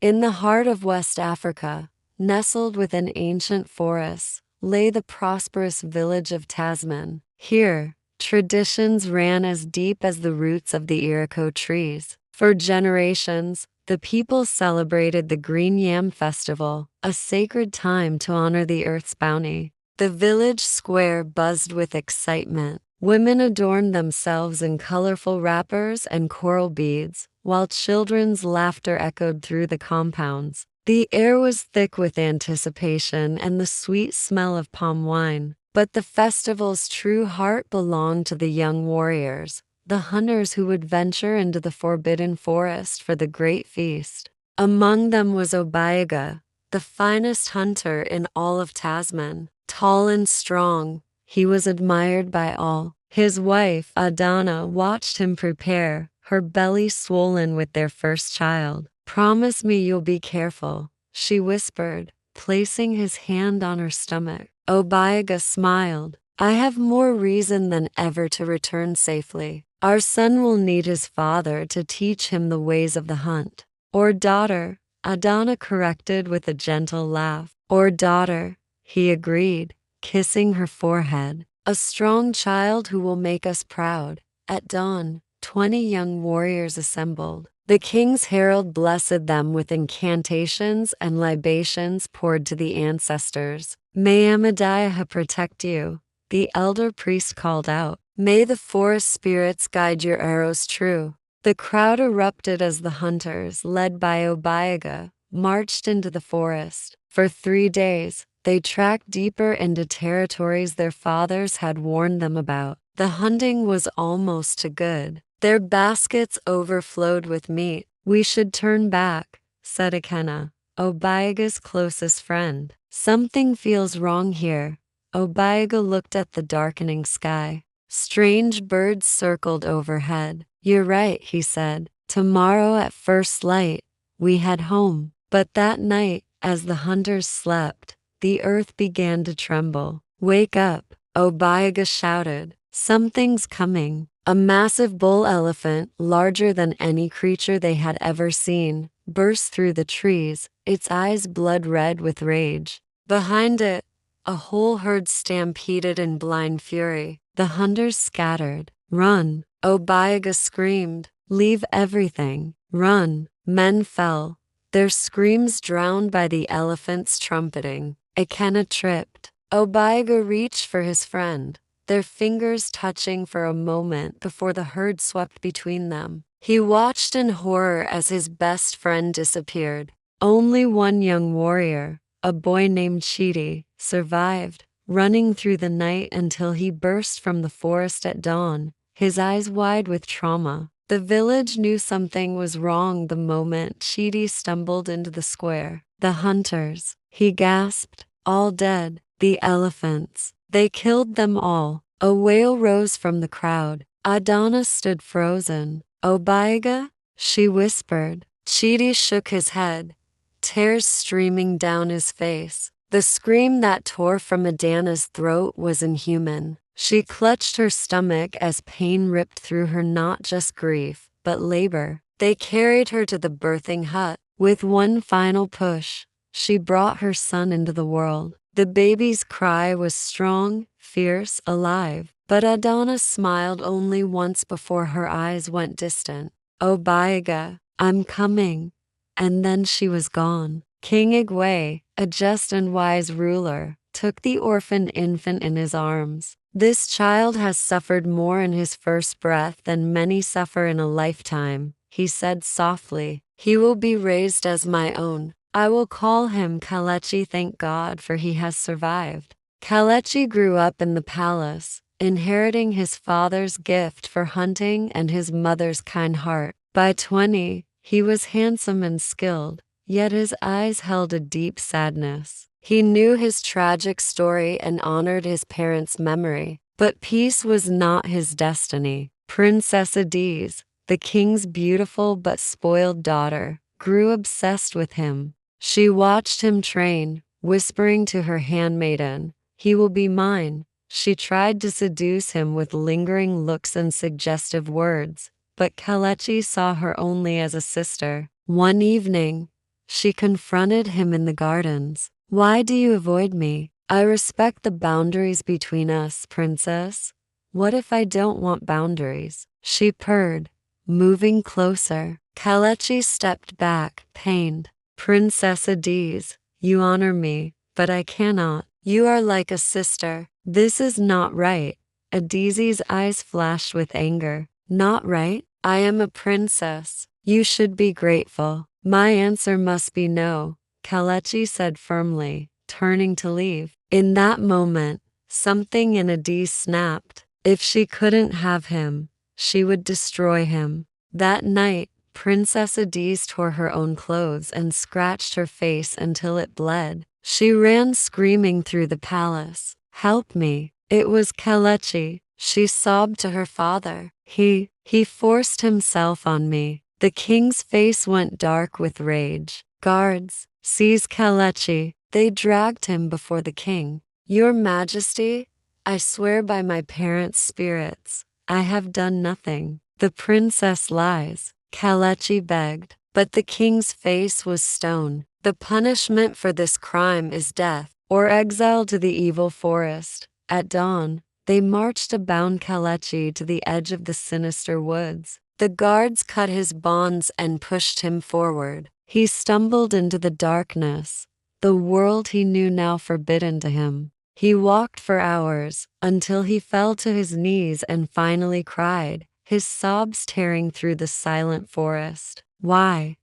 In the heart of West Africa, nestled within ancient forests, lay the prosperous village of Tasman. Here, traditions ran as deep as the roots of the Iroko trees. For generations, the people celebrated the Green Yam Festival, a sacred time to honor the earth's bounty. The village square buzzed with excitement. Women adorned themselves in colorful wrappers and coral beads, while children's laughter echoed through the compounds. The air was thick with anticipation and the sweet smell of palm wine. But the festival's true heart belonged to the young warriors, the hunters who would venture into the forbidden forest for the great feast. Among them was Obiagah, the finest hunter in all of Tasman. Tall and strong, he was admired by all. His wife, Adanna, watched him prepare, her belly swollen with their first child. "Promise me you'll be careful," she whispered, placing his hand on her stomach. Obiagah smiled. "I have more reason than ever to return safely. Our son will need his father to teach him the ways of the hunt." "Or daughter," Adanna corrected with a gentle laugh. "Or daughter," he agreed, kissing her forehead. "A strong child who will make us proud." At dawn, 20 young warriors assembled. The king's herald blessed them with incantations and libations poured to the ancestors. "May Amadiah protect you," the elder priest called out. "May the forest spirits guide your arrows true." The crowd erupted as the hunters, led by Obiagah, marched into the forest. For 3 days, they tracked deeper into territories their fathers had warned them about. The hunting was almost too good. Their baskets overflowed with meat. "We should turn back," said Adanna, Obiagah's closest friend. "Something feels wrong here." Obiagah looked at the darkening sky. Strange birds circled overhead. "You're right," he said. "Tomorrow at first light, we head home." But that night, as the hunters slept, the earth began to tremble. "Wake up," Obiagah shouted. "Something's coming." A massive bull elephant, larger than any creature they had ever seen, burst through the trees, its eyes blood red with rage. Behind it, a whole herd stampeded in blind fury. The hunters scattered. "Run!" Obiagah screamed. "Leave everything. Run!" Men fell, their screams drowned by the elephant's trumpeting. Adanna tripped. Obiagah reached for his friend, their fingers touching for a moment before the herd swept between them. He watched in horror as his best friend disappeared. Only one young warrior, a boy named Chidi, survived, running through the night until he burst from the forest at dawn, his eyes wide with trauma. The village knew something was wrong the moment Chidi stumbled into the square. "The hunters," he gasped, "all dead. The elephants. They killed them all." A wail rose from the crowd. Adanna stood frozen. "Obiagah?" she whispered. Chidi shook his head, tears streaming down his face. The scream that tore from Adanna's throat was inhuman. She clutched her stomach as pain ripped through her, not just grief, but labor. They carried her to the birthing hut. With one final push, she brought her son into the world. The baby's cry was strong, fierce, alive. But Adanna smiled only once before her eyes went distant. "Obiagah, I'm coming." And then she was gone. King Igwe, a just and wise ruler, took the orphaned infant in his arms. "This child has suffered more in his first breath than many suffer in a lifetime," he said softly. "He will be raised as my own. I will call him Kelechi. Thank God for he has survived." Kelechi grew up in the palace, inheriting his father's gift for hunting and his mother's kind heart. By 20, he was handsome and skilled, yet his eyes held a deep sadness. He knew his tragic story and honored his parents' memory, but peace was not his destiny. Princess Adaeze, the king's beautiful but spoiled daughter, grew obsessed with him. She watched him train, whispering to her handmaiden, "He will be mine." She tried to seduce him with lingering looks and suggestive words, but Kelechi saw her only as a sister. One evening, She confronted him in the gardens. Why do you avoid me? I respect the boundaries between us, princess. What if I don't want boundaries? She purred, moving closer. Kelechi stepped back, pained. Princess Adaeze, you honor me, but I cannot. You are like a sister. This is not right. Adeeze's eyes flashed with anger. Not right? I am a princess. You should be grateful. My answer must be no, Kelechi said firmly, turning to leave. In that moment, something in Adeeze snapped. If she couldn't have him, she would destroy him. That night, Princess Adaeze tore her own clothes and scratched her face until it bled. She ran screaming through the palace. Help me. It was Kelechi. She sobbed to her father. He forced himself on me. The king's face went dark with rage. Guards, seize Kelechi. They dragged him before the king. Your Majesty, I swear by my parents' spirits, I have done nothing. The princess lies, Kelechi begged. But the king's face was stone. The punishment for this crime is death, or exile to the evil forest. At dawn, they marched a bound Kelechi to the edge of the sinister woods. The guards cut his bonds and pushed him forward. He stumbled into the darkness, the world he knew now forbidden to him. He walked for hours, until he fell to his knees and finally cried, his sobs tearing through the silent forest. Why?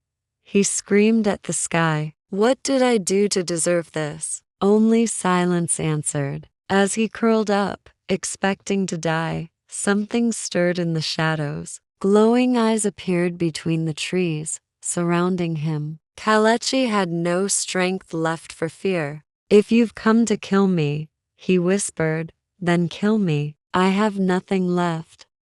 He screamed at the sky. What did I do to deserve this? Only silence answered. As he curled up, expecting to die, something stirred in the shadows. Glowing eyes appeared between the trees, surrounding him. Kelechi had no strength left for fear. If you've come to kill me, he whispered, then kill me. I have nothing left.